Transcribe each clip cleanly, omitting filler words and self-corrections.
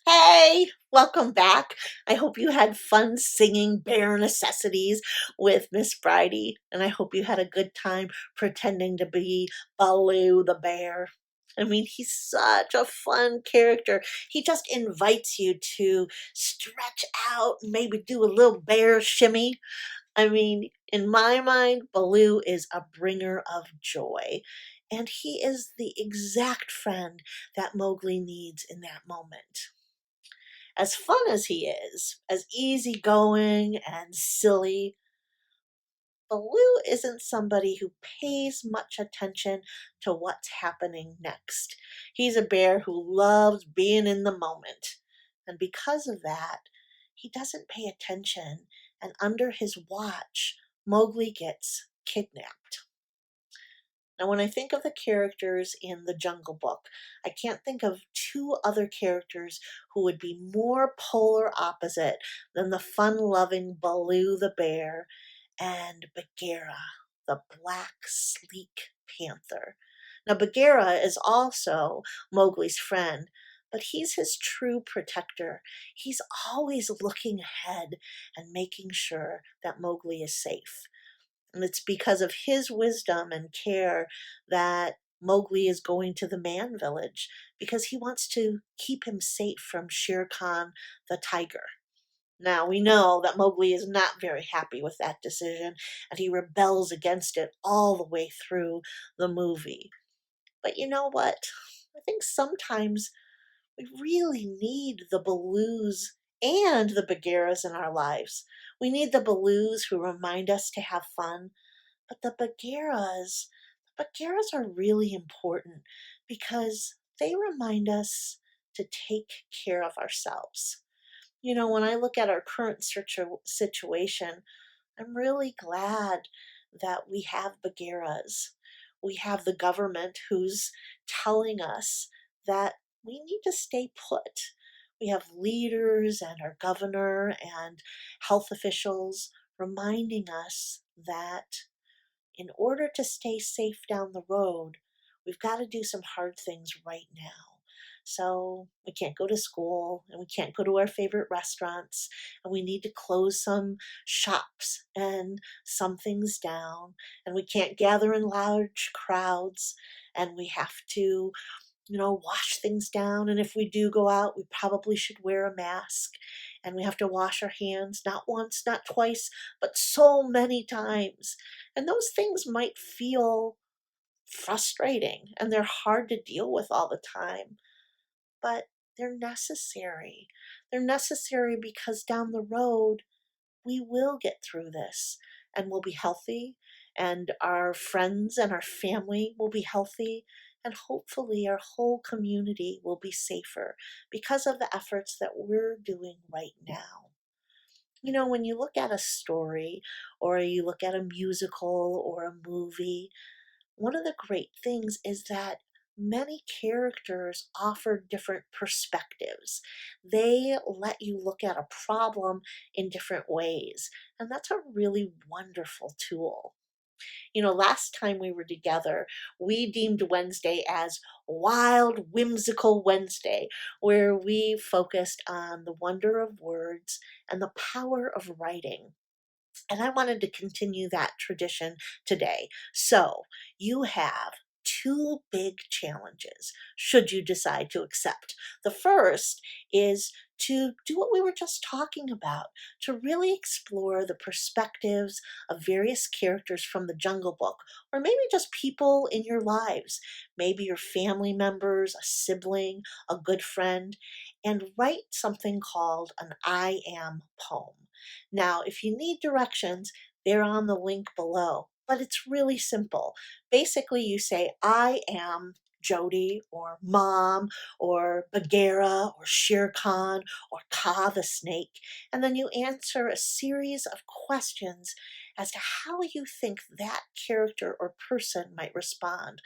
Hey, welcome back. I hope you had fun singing Bare Necessities with Miss Bridie, and I hope you had a good time pretending to be Baloo the bear. I mean, he's such a fun character. He just invites you to stretch out, maybe do a little bear shimmy. I mean, in my mind, Baloo is a bringer of joy, and he is the exact friend that Mowgli needs in that moment. As fun as he is, as easygoing and silly, Baloo isn't somebody who pays much attention to what's happening next. He's a bear who loves being in the moment. And because of that, he doesn't pay attention, and under his watch, Mowgli gets kidnapped. Now, when I think of the characters in the Jungle Book, I can't think of two other characters who would be more polar opposite than the fun loving Baloo the bear and Bagheera, the black, sleek panther. Now, Bagheera is also Mowgli's friend, but he's his true protector. He's always looking ahead and making sure that Mowgli is safe. And it's because of his wisdom and care that Mowgli is going to the man village because he wants to keep him safe from Shere Khan the tiger. Now, we know that Mowgli is not very happy with that decision and he rebels against it all the way through the movie. But you know what? I think sometimes we really need the Baloos and the Bagheeras in our lives. We need the Baloos who remind us to have fun, but the Bagheeras are really important because they remind us to take care of ourselves. You know, when I look at our current situation, I'm really glad that we have Bagheeras. We have the government who's telling us that we need to stay put. We have leaders and our governor and health officials reminding us that in order to stay safe down the road, we've got to do some hard things right now. So we can't go to school and we can't go to our favorite restaurants and we need to close some shops and some things down and we can't gather in large crowds and we have to wash things down. And if we do go out, we probably should wear a mask. And we have to wash our hands not once, not twice, but so many times. And those things might feel frustrating and they're hard to deal with all the time, but they're necessary. They're necessary because down the road, we will get through this and we'll be healthy, and our friends and our family will be healthy, and hopefully our whole community will be safer because of the efforts that we're doing right now. You know, when you look at a story or you look at a musical or a movie, one of the great things is that many characters offer different perspectives. They let you look at a problem in different ways, and that's a really wonderful tool. You know, last time we were together, we deemed Wednesday as Wild Whimsical Wednesday, where we focused on the wonder of words and the power of writing. And I wanted to continue that tradition today. So you have two big challenges should you decide to accept. The first is to do what we were just talking about, to really explore the perspectives of various characters from the Jungle Book, or maybe just people in your lives, maybe your family members, a sibling, a good friend, and write something called an I am poem. Now, if you need directions, they're on the link below, but it's really simple. Basically, you say, I am Jodi or Mom or Bagheera or Shere Khan or Kaa the snake, and then you answer a series of questions as to how you think that character or person might respond.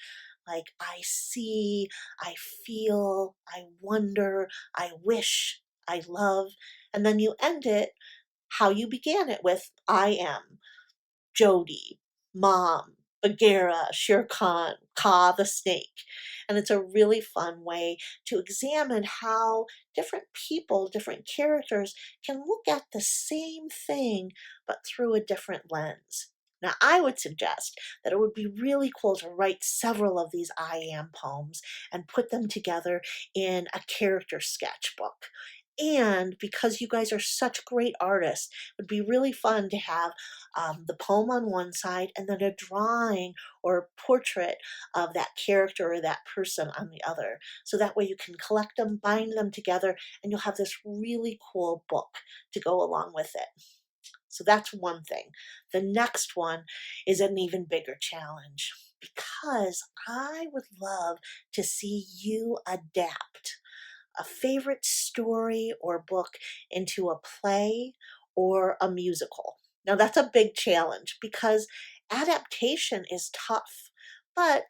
Like, I see, I feel, I wonder, I wish, I love, and then you end it how you began it with I am Jodi, Mom, Bagheera, Shere Khan, Kaa the snake. And it's a really fun way to examine how different people, different characters can look at the same thing but through a different lens. Now, I would suggest that it would be really cool to write several of these I am poems and put them together in a character sketchbook. And because you guys are such great artists, it would be really fun to have the poem on one side and then a drawing or portrait of that character or that person on the other. So that way you can collect them, bind them together, and you'll have this really cool book to go along with it. So that's one thing. The next one is an even bigger challenge because I would love to see you adapt a favorite story or book into a play or a musical. Now, that's a big challenge because adaptation is tough. But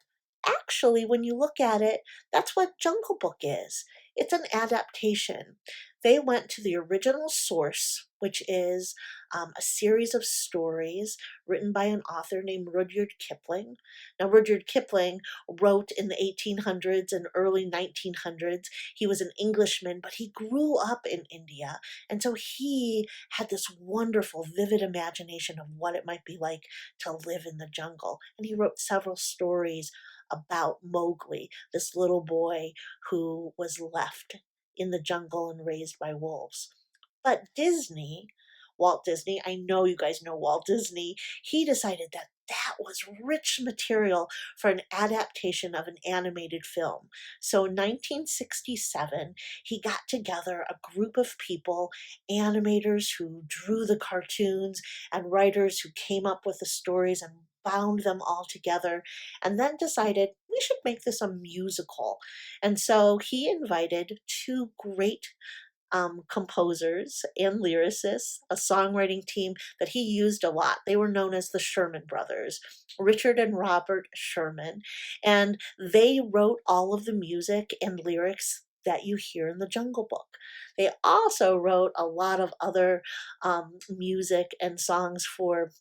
actually, when you look at it, that's what Jungle Book is. It's an adaptation. They went to the original source, which is a series of stories written by an author named Rudyard Kipling. Now, Rudyard Kipling wrote in the 1800s and early 1900s. He was an Englishman, but he grew up in India. And so he had this wonderful, vivid imagination of what it might be like to live in the jungle. And he wrote several stories about Mowgli, this little boy who was left in the jungle and raised by wolves. But Disney, Walt Disney, I know you guys know Walt Disney, he decided that that was rich material for an adaptation of an animated film. So in 1967, he got together a group of people, animators who drew the cartoons and writers who came up with the stories and bound them all together, and then decided we should make this a musical. And so he invited two great composers and lyricists, a songwriting team that he used a lot. They were known as the Sherman Brothers, Richard and Robert Sherman, and they wrote all of the music and lyrics that you hear in the Jungle Book. They also wrote a lot of other music and songs for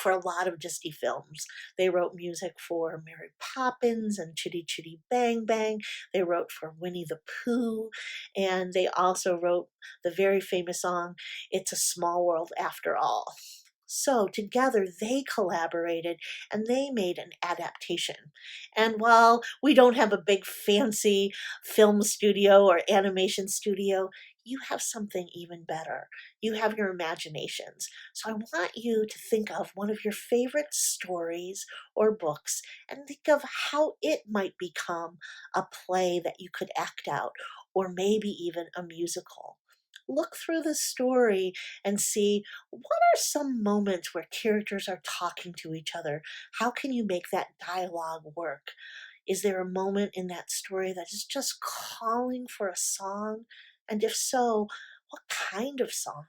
a lot of Disney films. They wrote music for Mary Poppins and Chitty Chitty Bang Bang. They wrote for Winnie the Pooh. And they also wrote the very famous song, It's a Small World After All. So together they collaborated and they made an adaptation. And while we don't have a big fancy film studio or animation studio, you have something even better. You have your imaginations. So I want you to think of one of your favorite stories or books and think of how it might become a play that you could act out, or maybe even a musical. Look through the story and see what are some moments where characters are talking to each other. How can you make that dialogue work? Is there a moment in that story that is just calling for a song? And if so, what kind of song?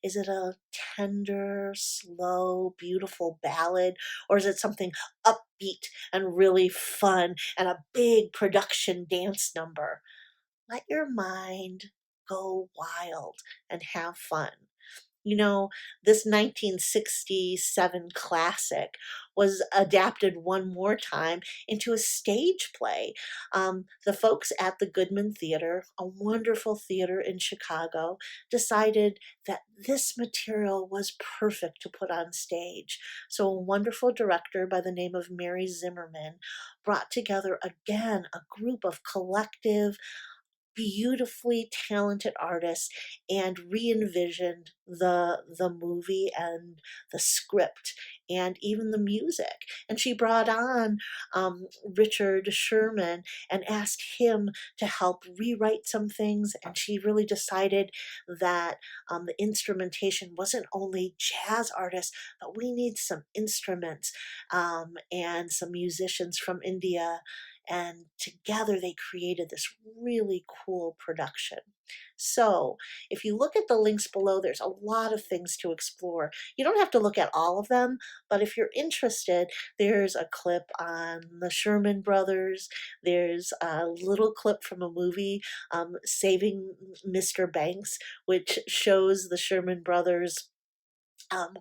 Is it a tender, slow, beautiful ballad? Or is it something upbeat and really fun and a big production dance number? Let your mind go wild and have fun. You know, this 1967 classic was adapted one more time into a stage play. The folks at the Goodman Theater, a wonderful theater in Chicago, decided that this material was perfect to put on stage. So a wonderful director by the name of Mary Zimmerman brought together again a group of collective beautifully talented artists and re-envisioned the movie and the script and even the music. And she brought on Richard Sherman and asked him to help rewrite some things. And she really decided that the instrumentation wasn't only jazz artists, but we need some instruments and some musicians from India, and together they created this really cool production. So, if you look at the links below, there's a lot of things to explore. You don't have to look at all of them, but if you're interested, there's a clip on the Sherman Brothers. There's a little clip from a movie, Saving Mr. Banks, which shows the Sherman Brothers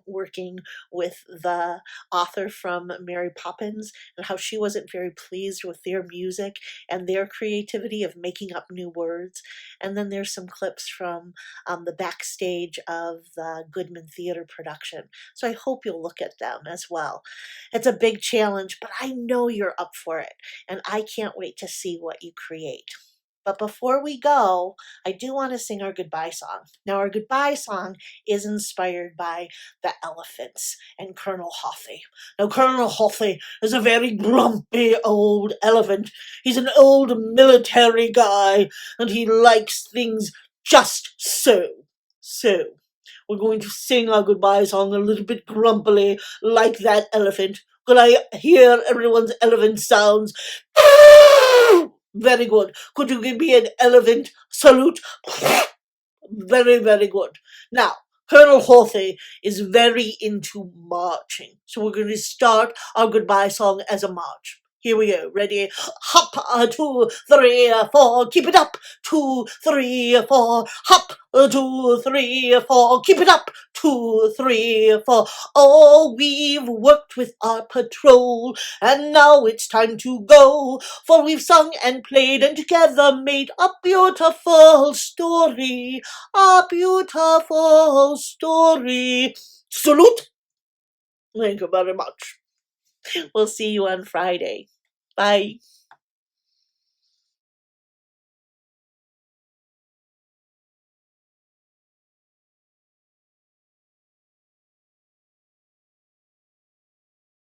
working with the author from Mary Poppins and how she wasn't very pleased with their music and their creativity of making up new words. And then there's some clips from the backstage of the Goodman theater production. So I hope you'll look at them as well. It's a big challenge, but I know you're up for it, and I can't wait to see what you create. But before we go, I do want to sing our goodbye song. Now, our goodbye song is inspired by the elephants and Colonel Hothy. Now, Colonel Hothy is a very grumpy old elephant. He's an old military guy, and he likes things just so. So, we're going to sing our goodbye song a little bit grumpily, like that elephant. Could I hear everyone's elephant sounds? Very good. Could you give me an elephant salute? Very, very good. Now, Colonel Hothy is very into marching. So we're going to start our goodbye song as a march. Here we go. Ready? Hop, 2, 3, 4. Keep it up. 2, 3, 4. Hop, 2, 3, 4. Keep it up. 2, 3, 4. Oh, we've worked with our patrol, and now it's time to go. For we've sung and played and together made a beautiful story. A beautiful story. Salute. Thank you very much. We'll see you on Friday. Bye.